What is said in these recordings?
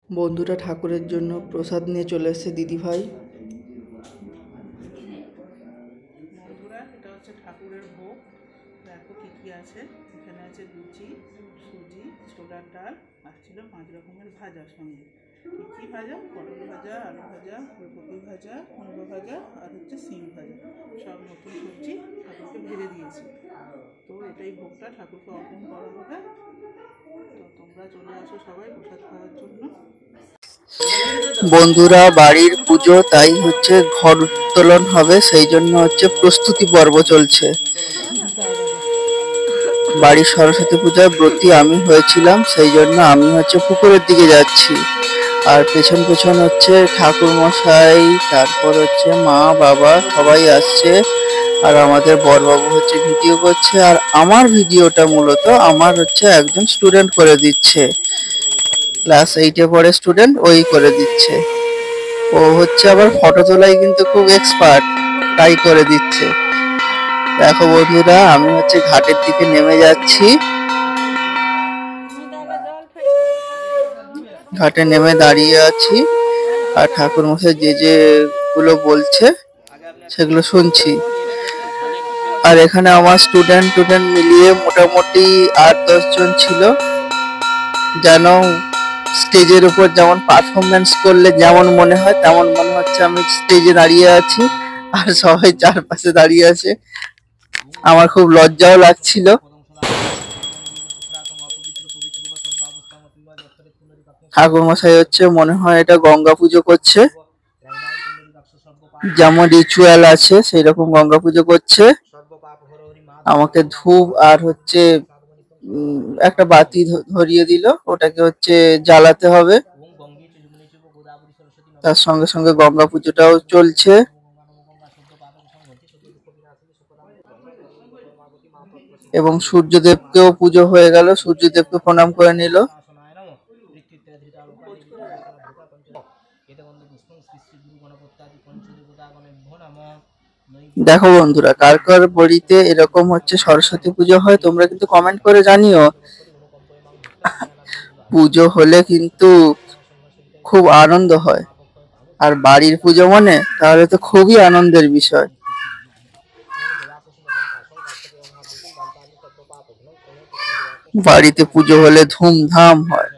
বন্ধুরা ঠাকুরের জন্য প্রসাদ নিয়ে চলে এসেছে দিদিভাই। বন্ধুরা এটা হচ্ছে ঠাকুরের ভোগ। দেখো কী কী আছে। এখানে আছে লুচি, সুজি, ছোলার ডাল আর ছিল 5 রকমের ভাজা সঙ্গে। কী ভাজা? পটল ভাজা, আলু ভাজা, ফুলকপি ভাজা, কুমড়ো ভাজা আর হচ্ছে সিম ভাজা। সব নতুন সবজি ঠাকুরকে ভেজে দিয়েছি। তো এটাই ভোগটা ঠাকুরকে অর্পণ করা হবে। তো তোমরা চলে আসো সবাই প্রসাদ খাওয়ার জন্য। বন্ধুরা বাড়ির পুজো, তাই হচ্ছে ঘর উত্তোলন হবে, সেই জন্য হচ্ছে প্রস্তুতি পর্ব চলছে। বাড়ির সরস্বতী পূজায় ব্রতী আমি হয়েছিলাম, সেই জন্য আমি হচ্ছে পুকুরের দিকে যাচ্ছি। আর পেছন পেছন হচ্ছে ঠাকুর মশাই, তারপর হচ্ছে মা বাবা সবাই আসছে। আর আমাদের বড়বাবু হচ্ছে ভিডিও করছে, আর আমার ভিডিওটা মূলত আমার হচ্ছে একজন স্টুডেন্ট করে দিচ্ছে। ক্লাস 8-এ পড়ে স্টুডেন্ট, ওই করে দিচ্ছে। ও হচ্ছে আবার ফটো তোলাই কিন্তু খুব এক্সপার্ট, তাই করে দিচ্ছে। দেখো বন্ধুরা, আমি হচ্ছে ঘাটের দিকে নেমে যাচ্ছি। ঘাটে নেমে দাঁড়িয়ে আছি আর ঠাকুর মশাই যে যেগুলো বলছে সেগুলো শুনছি। আর এখানে আমার স্টুডেন্ট মিলিয়ে মোটামুটি 8-10 জন ছিল। যেন স্টেজের উপর যেমন পারফরমেন্স করলে যেমন মনে হয় তেমন মনে হচ্ছে আমি স্টেজে দাঁড়িয়ে আছি আর সবাই চারপাশে দাঁড়িয়ে আছে। আমার খুব লজ্জাও লাগছিল। ঠাকুর মশাই হচ্ছে মনে হয় এটা গঙ্গা পুজো করছে, যেমন রিচুয়াল আছে সেই রকম গঙ্গা পুজো করছে। আমাকে ধূপ আর হচ্ছে একটা বাতি ধরিয়ে দিল, ওটাকে হচ্ছে জ্বালাতে হবে। তার সঙ্গে সঙ্গে গঙ্গা পুজোটাও চলছে। এবং সূর্যদেবকেও পুজো হয়ে গেল, সূর্যদেবকে প্রণাম করে নিল। দেখো বন্ধুরা, কার কার বাড়িতে এরকম হচ্ছে সরস্বতী পুজো হয় তোমরা কিন্তু কমেন্ট করে জানিও। পুজো হলে কিন্তু খুব আনন্দ হয়, আর বাড়ির পুজো মানে তাহলে তো খুবই আনন্দের বিষয়। বাড়িতে পুজো হলে ধুমধাম হয়।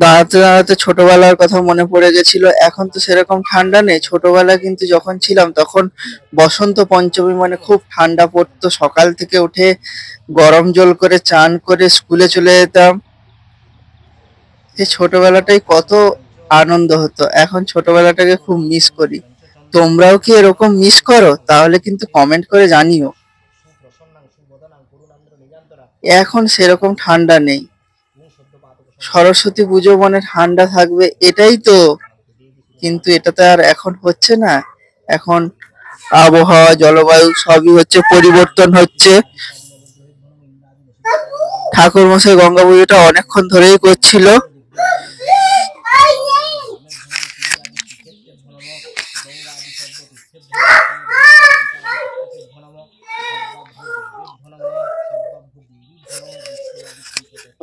দাঁড়াতে দাঁড়াতে ছোটবেলার কথা মনে পড়ে গেছিল। এখন তো সেরকম ঠান্ডা নেই, ছোটবেলা কিন্তু যখন ছিলাম তখন বসন্ত পঞ্চমী মানে খুব ঠান্ডা পড়তো। সকাল থেকে উঠে গরম জল করে চান করে স্কুলে চলে যেতাম। এই ছোটবেলাটাই কত আনন্দ হতো, এখন ছোটবেলাটাকে খুব মিস করি। তোমরাও কি এরকম মিস করো? তাহলে কিন্তু কমেন্ট করে জানিও। এখন সেরকম ঠান্ডা নেই। সরস্বতী পুজো মানে ঠান্ডা থাকবে, এটাই তো, কিন্তু এটা তো আর এখন হচ্ছে না। এখন আবহাওয়া জলবায়ু সবই হচ্ছে পরিবর্তন হচ্ছে। ঠাকুর মশাই গঙ্গা পুজোটা অনেকক্ষণ ধরেই করছিল।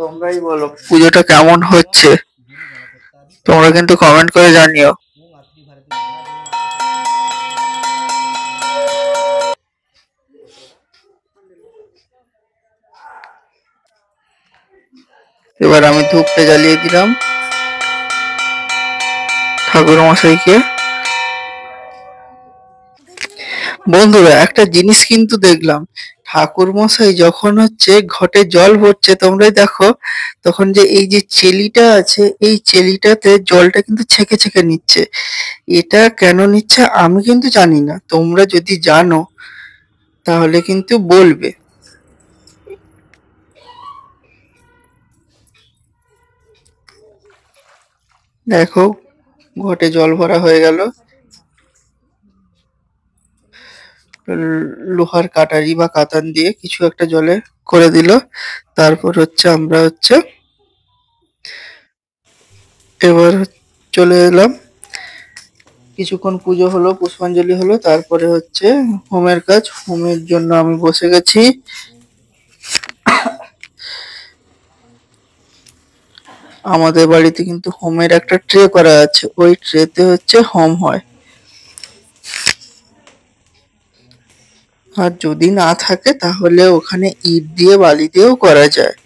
তোমরাই বলো পুজোটা কেমন হচ্ছে, তোমরা কিন্তু কমেন্ট করে জানিও। এবার আমি ধূপটা জ্বালিয়ে দিলাম ঠাকুর মশাইকে। বন্ধুরা একটা জিনিস কিন্তু দেখলাম, ঠাকুর মশাই যখন হচ্ছে ঘটে জল ভরছে তোমরাই দেখো, তখন যে এই যে চেলিটা আছে এই চেলিটাতে জলটা কিন্তু ছেঁকে ছেঁকে নিচ্ছে। এটা কেন নিচ্ছে আমি কিন্তু জানি না, তোমরা যদি জানো তাহলে কিন্তু বলবে। দেখো ঘটে জল ভরা হয়ে গেল, লোহার কাটারি বা কাতান দিয়ে কিছু একটা জলে করে দিল। তারপর হচ্ছে আমরা হচ্ছে এবার চলে এলাম। কিছুক্ষণ পুজো হলো, পুষ্পাঞ্জলি হলো, তারপরে হচ্ছে হোমের কাজ। হোমের জন্য আমি বসে গেছি। আমাদের বাড়িতে কিন্তু হোমের একটা ট্রে করা আছে, ওই ট্রেতে হচ্ছে হোম হয়। আর যদি না থাকে তাহলে ওখানে ইট দিয়ে বালি দিয়েও করা যায়।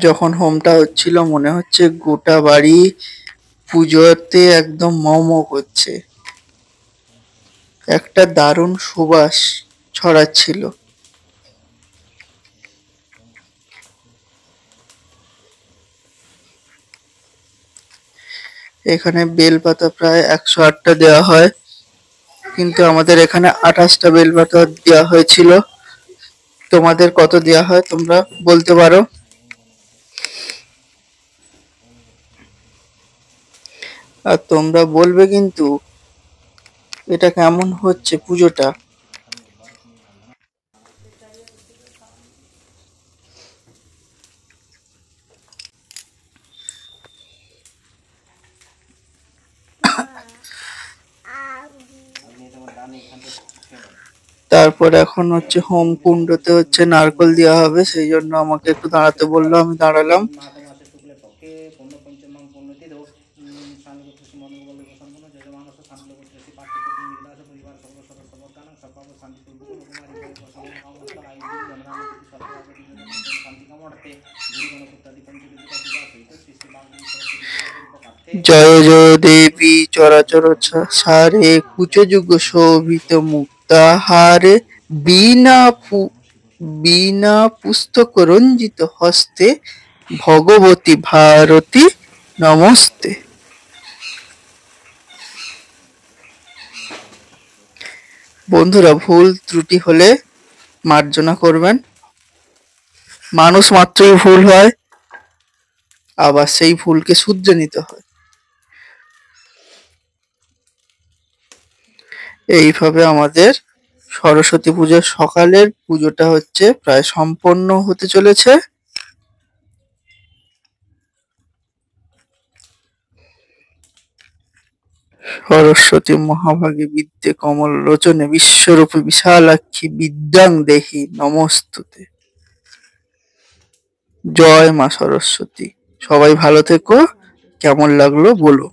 যখন হোমটা হচ্ছিল মনে হচ্ছে গোটা বাড়ি পুজোতে একদম মম করছে, একটা দারুণ সুবাস ছড়াচ্ছিল। এখানে বেলপাতা প্রায় 108টা দেওয়া হয়, কিন্তু আমাদের এখানে 28টা বেলপাতা দেওয়া হয়েছিল। তোমাদের কত দেওয়া হয় তোমরা বলতে পারো? আর তোমরা বলবে কিন্তু এটা কেমন হচ্ছে পুজোটা। তারপর এখন হচ্ছে হোম কুণ্ডতে হচ্ছে নারকল দেওয়া হবে, সেই জন্য আমাকে একটু দাঁড়াতে বললো, আমি দাঁড়ালাম। জয় জয় দেবী চরাচর সারে কুচযুগ শোভিত মুক্তাহারে বীণা বীণা পুস্তক রঞ্জিত হস্তে ভগবতী ভারতী নমস্তে। বন্ধুরা, ভুল ত্রুটি হলে মার্জনা করবেন। মানুষ মাত্রই ভুল হয়, আবার সেই ভুলকে শুধরে নিতে হয়। এইভাবে আমাদের সরস্বতী পুজোর সকালের পুজোটা হচ্ছে প্রায় সম্পন্ন হতে চলেছে। সরস্বতী মহাভাগে বিদ্যে কমল লোচনে বিশ্বরূপে বিশালাক্ষী বিদ্যাং দেহি নমস্তুতে। জয় মা সরস্বতী। সবাই ভালো থেকো। কেমন লাগলো বলো।